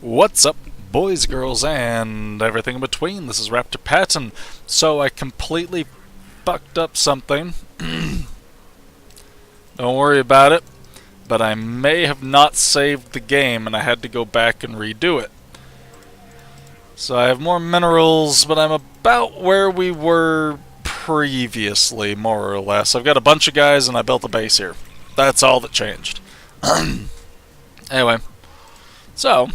What's up, boys, girls, and everything in between? This is Raptor Patton. So I completely fucked up something. Don't worry about it, but I may have not saved the game and I had to go back and redo it. So I have more minerals, but I'm about where we were previously, more or less. I've got a bunch of guys and I built a base here. That's all that changed. Anyway, so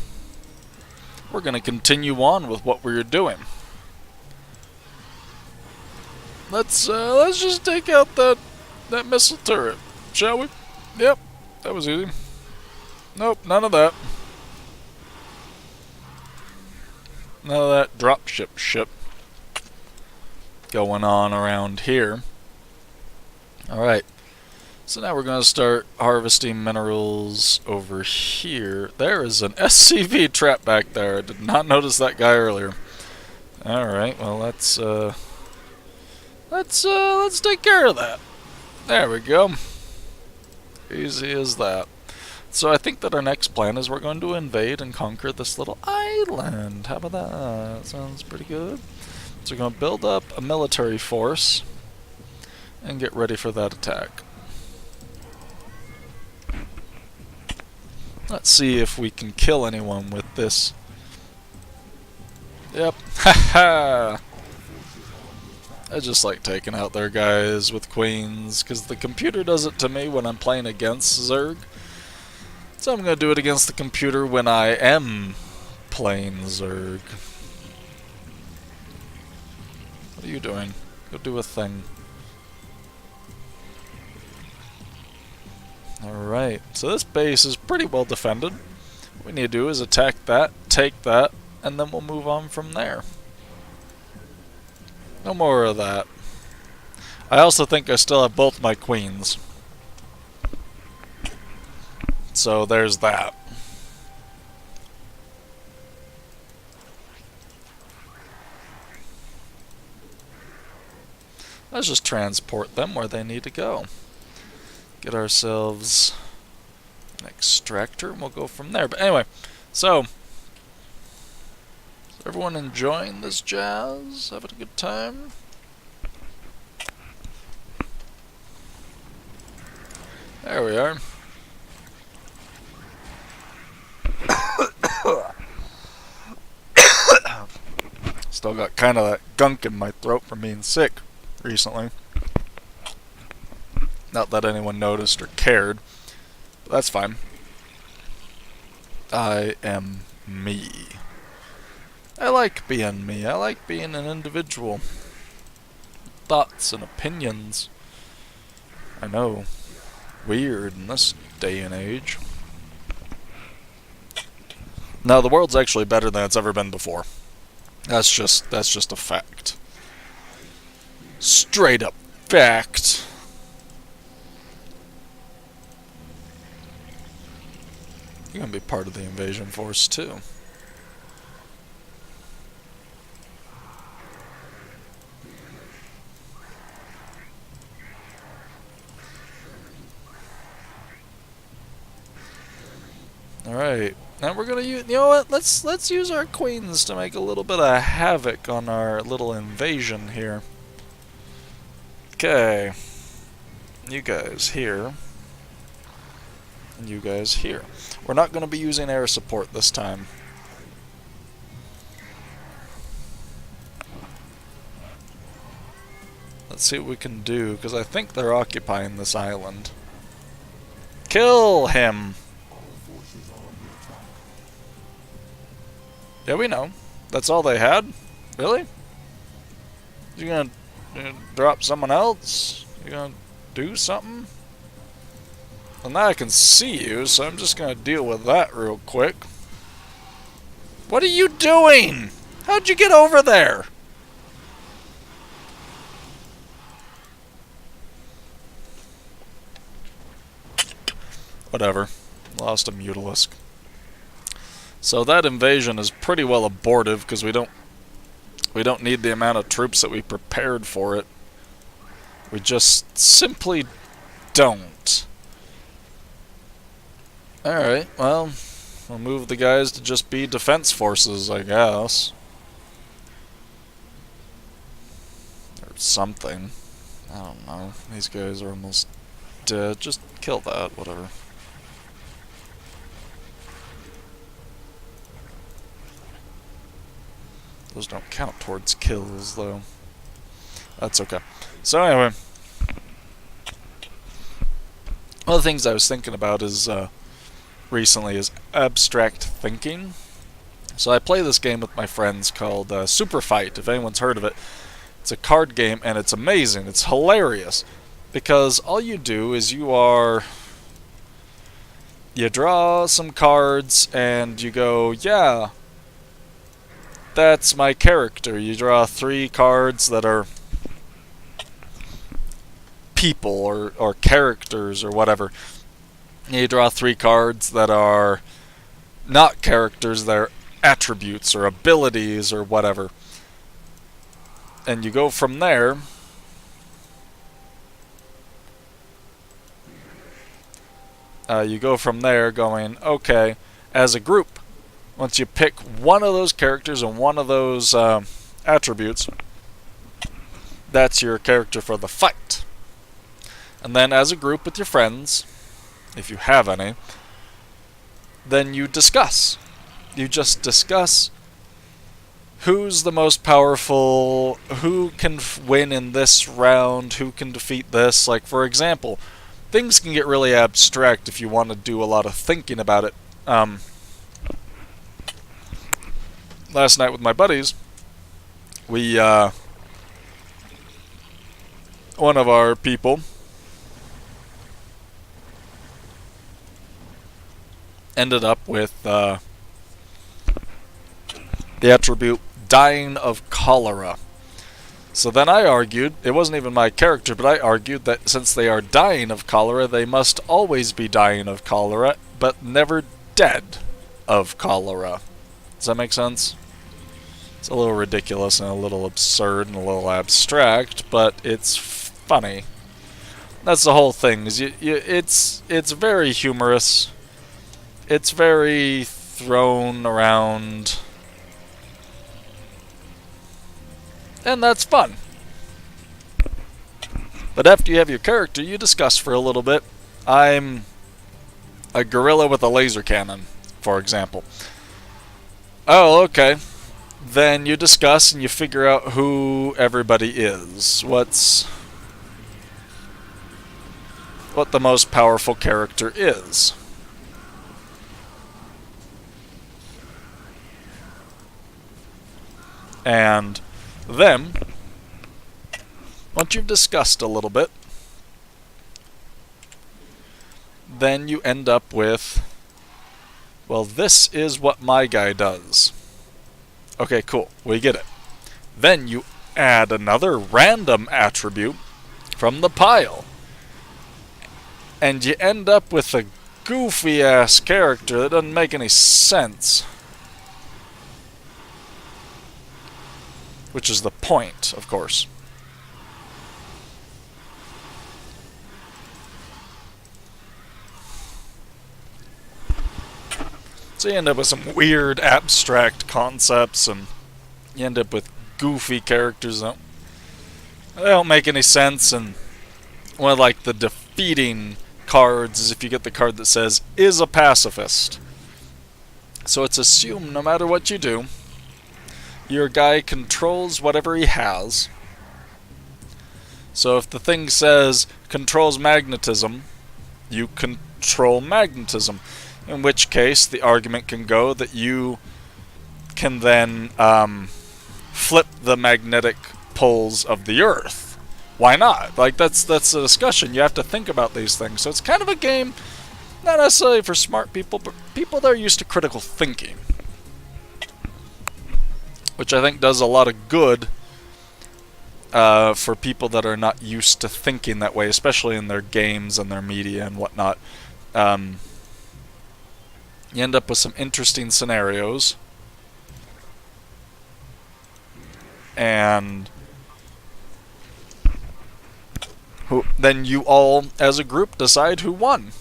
we're going to continue on with what we were doing. Let's just take out that missile turret, shall we? Yep, that was easy. Nope, none of that. None of that dropship ship going on around here. Alright, so now we're going to start harvesting minerals over here. There is an SCV trap back there. I did not notice that guy earlier. Alright, well let's take care of that. There we go. Easy as that. So I think that our next plan is we're going to invade and conquer this little island. How about that? Sounds pretty good. So we're going to build up a military force and get ready for that attack. Let's see if we can kill anyone with this. Yep. Haha. I just like taking out their guys with queens, because the computer does it to me when I'm playing against Zerg. So I'm going to do it against the computer when I am playing Zerg. What are you doing? Go do a thing. Alright, so this base is pretty well defended. What we need to do is attack that, take that, and then we'll move on from there. No more of that. I also think I still have both my queens. So there's that. Let's just transport them where they need to go. Get ourselves an extractor and we'll go from there. But anyway, so is everyone enjoying this jazz? Having a good time? There we are. Still got kind of that gunk in my throat from being sick recently. Not that anyone noticed or cared, but that's fine. I am me. I like being me. I like being an individual. Thoughts and opinions. I know. Weird in this day and age. No, the world's actually better than it's ever been before. That's just a fact. Straight up fact. You're gonna be part of the invasion force too. Alright, now we're gonna use, you know what, let's use our queens to make a little bit of havoc on our little invasion here. Okay, you guys here, and you guys here. We're not gonna be using air support this time. Let's see what we can do, because I think they're occupying this island. Kill him! Yeah, we know. That's all they had? Really? You gonna drop someone else? You gonna do something? Well, now I can see you, so I'm just gonna deal with that real quick. What are you doing? How'd you get over there? Whatever. Lost a Mutalisk. So that invasion is pretty well abortive because we don't need the amount of troops that we prepared for it. We just simply don't. Alright, well, We'll move the guys to just be defense forces, I guess. Or something. I don't know. These guys are almost dead. Just kill that, whatever. Those don't count towards kills, though. That's okay. So anyway, one of the things I was thinking about is recently is abstract thinking. So I play this game with my friends called Super Fight, if anyone's heard of it. It's a card game, and it's amazing. It's hilarious. Because all you do is you draw some cards, and you go, yeah, that's my character. You draw 3 cards that are people or characters or whatever. You draw 3 cards that are not characters, they're attributes or abilities or whatever. And you go from there. Going, okay, as a group, once you pick one of those characters and one of those attributes, that's your character for the fight. And then as a group with your friends, if you have any, then you discuss. You just discuss who's the most powerful, who can win in this round, who can defeat this. Like, for example, things can get really abstract if you want to do a lot of thinking about it. Last night with my buddies, we, one of our people ended up with the attribute dying of cholera. So then I argued, it wasn't even my character, but I argued that since they are dying of cholera, they must always be dying of cholera, but never dead of cholera. Does that make sense? It's a little ridiculous and a little absurd and a little abstract, but it's funny. That's the whole thing. It's very humorous. It's very thrown around. And that's fun. But after you have your character, you discuss for a little bit. I'm a gorilla with a laser cannon, for example. Oh, okay. Then you discuss and you figure out who everybody is. What the most powerful character is. And then, once you've discussed a little bit, then you end up with, well, this is what my guy does. Okay, cool. We get it. Then you add another random attribute from the pile. And you end up with a goofy-ass character that doesn't make any sense. Which is the point, of course. So you end up with some weird abstract concepts, and you end up with goofy characters that don't make any sense. And one of like the defeating cards is if you get the card that says is a pacifist. So it's assumed no matter what you do, your guy controls whatever he has. So if the thing says controls magnetism, you control magnetism. In which case, the argument can go that you can then flip the magnetic poles of the Earth. Why not? Like, that's a discussion. You have to think about these things. So it's kind of a game, not necessarily for smart people, but people that are used to critical thinking. Which I think does a lot of good for people that are not used to thinking that way, especially in their games and their media and whatnot. You end up with some interesting scenarios. And then you all, as a group, decide who won.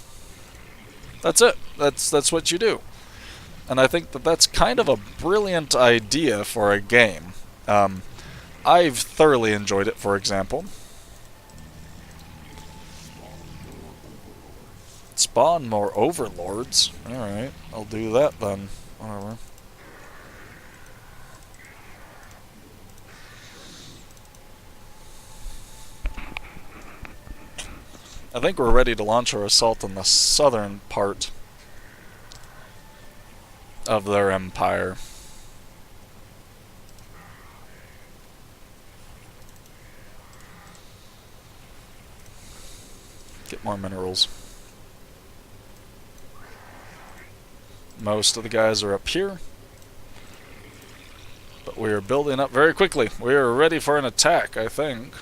That's it. That's what you do. And I think that that's kind of a brilliant idea for a game. I've thoroughly enjoyed it, for example. Spawn more overlords. Alright, I'll do that then. Whatever. I think we're ready to launch our assault on the southern part of their empire. Get more minerals. Most of the guys are up here. But we are building up very quickly. We are ready for an attack, I think.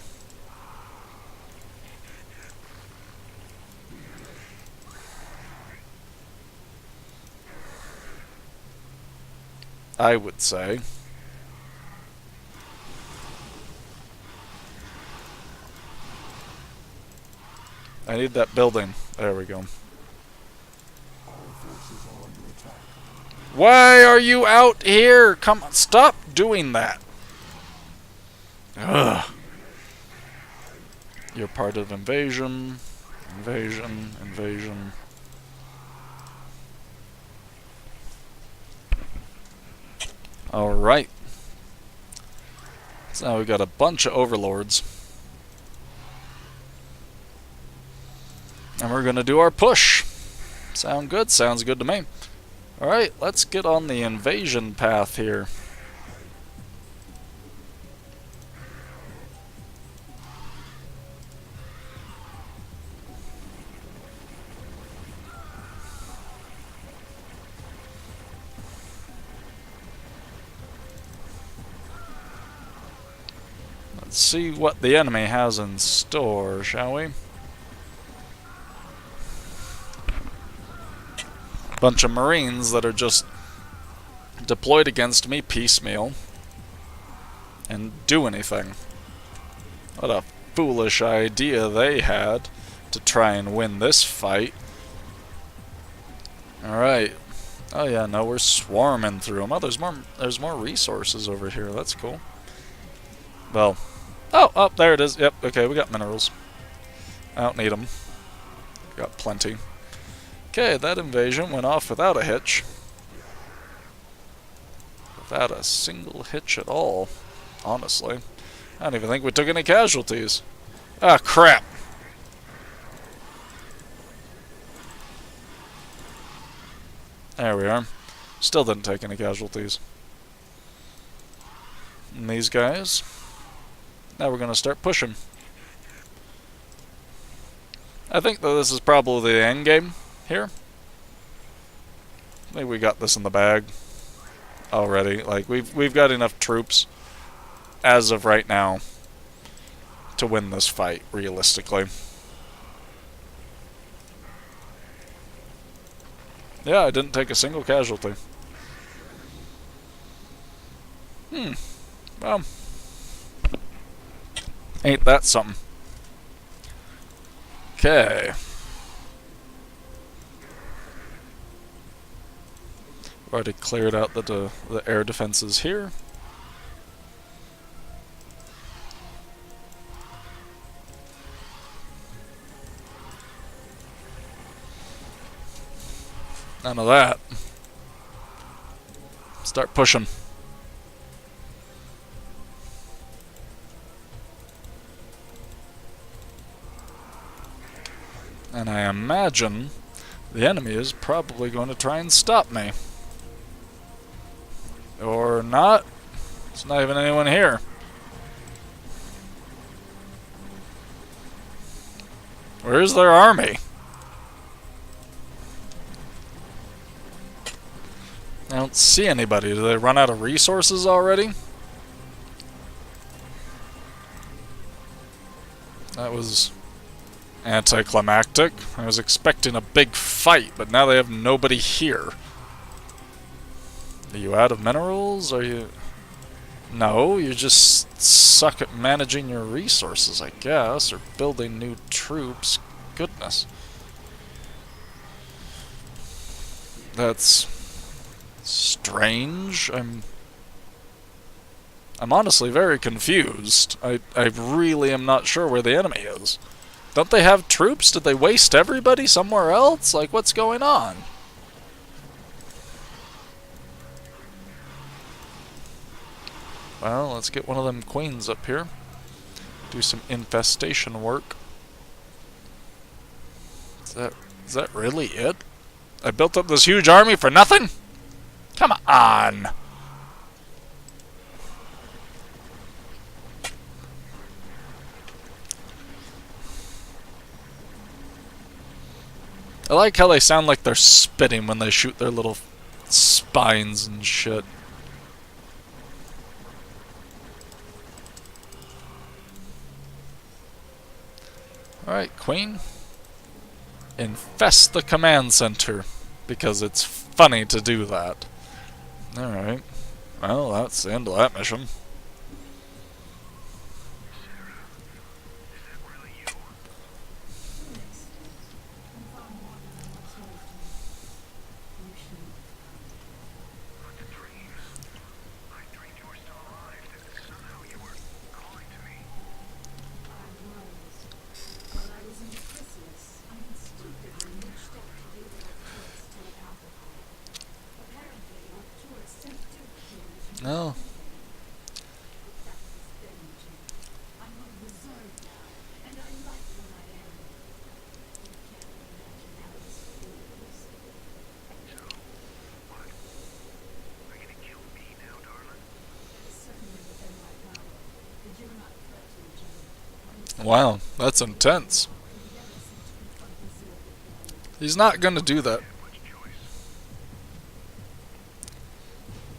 I would say. I need that building. There we go. Why are you out here? Come on, stop doing that. Ugh. You're part of invasion. Invasion. Invasion. Alright. So now we've got a bunch of overlords. And we're going to do our push. Sound good? Sounds good to me. Alright, let's get on the invasion path here. Let's see what the enemy has in store, shall we? Bunch of Marines that are just deployed against me piecemeal and do anything. What a foolish idea they had to try and win this fight. Alright. Oh yeah, no, we're swarming through them. Oh, there's more resources over here. That's cool. Well, oh, there it is. Yep, okay, we got minerals. I don't need them. Got plenty. Okay, that invasion went off without a hitch. Without a single hitch at all, honestly. I don't even think we took any casualties. Ah, crap! There we are. Still didn't take any casualties. And these guys. Now we're going to start pushing. I think that this is probably the end game here. I think we got this in the bag already. Like we've got enough troops as of right now to win this fight realistically. Yeah, I didn't take a single casualty. Well, ain't that something. Okay. Already cleared out the air defenses here. None of that. Start pushing. And I imagine the enemy is probably going to try and stop me. Or not. There's not even anyone here. Where's their army? I don't see anybody. Do they run out of resources already? That was anticlimactic. I was expecting a big fight, but now they have nobody here. Are you out of minerals? Are you... No, you just suck at managing your resources, I guess, or building new troops. Goodness. That's Strange. I'm honestly very confused. I really am not sure where the enemy is. Don't they have troops? Did they waste everybody somewhere else? Like, what's going on? Well, let's get one of them queens up here. Do some infestation work. Is that really it? I built up this huge army for nothing? Come on! I like how they sound like they're spitting when they shoot their little spines and shit. Alright, Queen. Infest the command center, because it's funny to do that. Alright. Well, that's the end of that mission. No. Wow, that's intense. He's not gonna do that.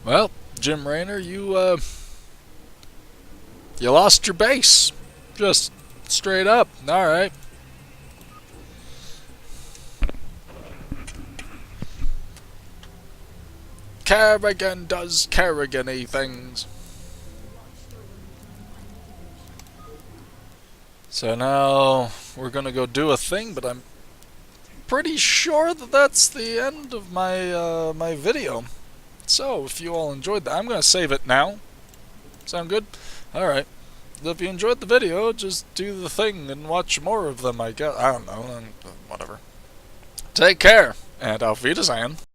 Well, Jim Raynor, you lost your base. Just straight up. Alright. Kerrigan does Kerrigan-y things. So now we're gonna go do a thing, but I'm pretty sure that that's the end of my my video. So if you all enjoyed that, I'm gonna save it now. Sound good? Alright. If you enjoyed the video, just do the thing and watch more of them, I guess. I don't know. Whatever. Take care, and auf Wiedersehen.